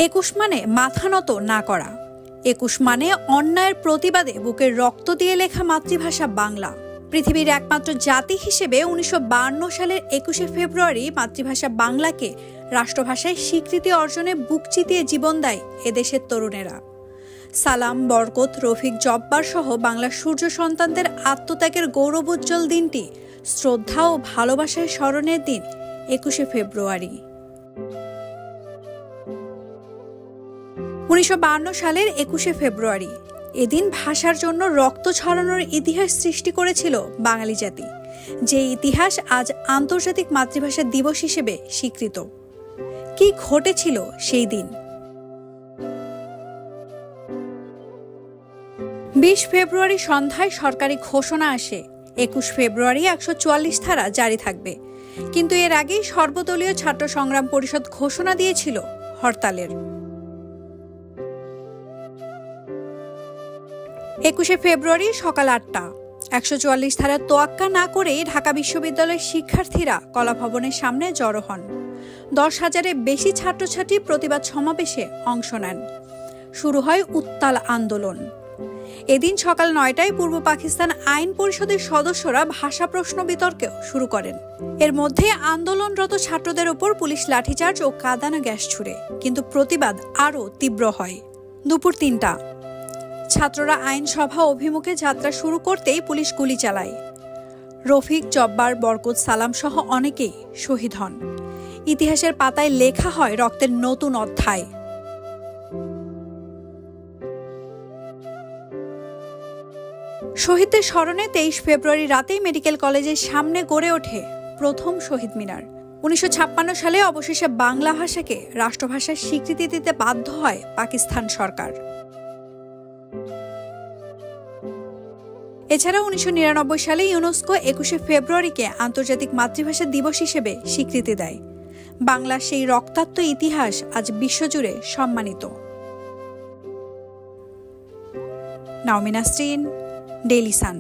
২১ মানে মাথা নত না করা। ২১ মানে অন্যায়ের প্রতিবাদে বুকের রক্ত দিয়ে লেখা মাতৃভাষা বাংলা। পৃথিবীর একমাত্র জাতি হিসেবে ১৯৫২ সালের ২১শে ফেব্রুয়ারি মাতৃভাষা বাংলাকে রাষ্ট্রভাষায় স্বীকৃতি অর্জনে বুক চিতিয়ে জীবন দেয় এদেশের তরুণেরা। সালাম, বরকত, রফিক, জব্বার সহ বাংলার সূর্য সন্তানদের আত্মত্যাগের গৌরবোজ্জ্বল দিনটি শ্রদ্ধা ও ভালোবাসায় স্মরণের দিন ২১শে ফেব্রুয়ারি। ১৯৫২ সালের ২১শে ফেব্রুয়ারি এদিন ভাষার জন্য রক্ত ছড়ানোর ইতিহাস সৃষ্টি করেছিল বাঙালি জাতি, যে ইতিহাস আজ আন্তর্জাতিক মাতৃভাষা দিবস হিসেবে স্বীকৃত। কি ঘটেছিল সেই দিন? ২০ ফেব্রুয়ারি সন্ধ্যায় সরকারি ঘোষণা আসে ২১ ফেব্রুয়ারি ১৪৪ ধারা জারি থাকবে। কিন্তু এর আগেই সর্বদলীয় ছাত্র সংগ্রাম পরিষদ ঘোষণা দিয়েছিল হরতালের। ২১শে ফেব্রুয়ারি সকাল ৮টা ১৪৪ ধারা তোয়াক্কা না করেই ঢাকা বিশ্ববিদ্যালয়ের শিক্ষার্থীরা কলাভবনের সামনে জড়ো হন। ১০,০০০-এর বেশি ছাত্রছাত্রী প্রতিবাদ সমাবেশে অংশ নেন। শুরু হয় উত্তাল আন্দোলন। এদিন সকাল ৯টায় পূর্ব পাকিস্তান আইন পরিষদের সদস্যরা ভাষা প্রশ্ন বিতর্কেও শুরু করেন। এর মধ্যে আন্দোলনরত ছাত্রদের ওপর পুলিশ লাঠিচার্জ ও কাঁদানো গ্যাস ছুড়ে, কিন্তু প্রতিবাদ আরও তীব্র হয়। দুপুর ৩টা ছাত্ররা আইনসভা অভিমুখে যাত্রা শুরু করতেই পুলিশ গুলি চালায়। রফিক, জব্বার, বরকত, সালাম সহ অনেকেই শহীদ হন। ইতিহাসের পাতায় লেখা হয় রক্তের নতুন অধ্যায়। শহীদদের স্মরণে ২৩ ফেব্রুয়ারি রাতেই মেডিকেল কলেজের সামনে গড়ে ওঠে প্রথম শহীদ মিনার। ১৯৫৬ সালে অবশেষে বাংলা ভাষাকে রাষ্ট্রভাষার স্বীকৃতি দিতে বাধ্য হয় পাকিস্তান সরকার। এছাড়া ১৯৯৯ সালে ইউনেস্কো ২১শে ফেব্রুয়ারিকে আন্তর্জাতিক মাতৃভাষা দিবস হিসেবে স্বীকৃতি দেয়। বাংলার সেই রক্তাক্ত ইতিহাস আজ বিশ্বজুড়ে সম্মানিত। নাওমিন নাসরিন, ডেইলি সান।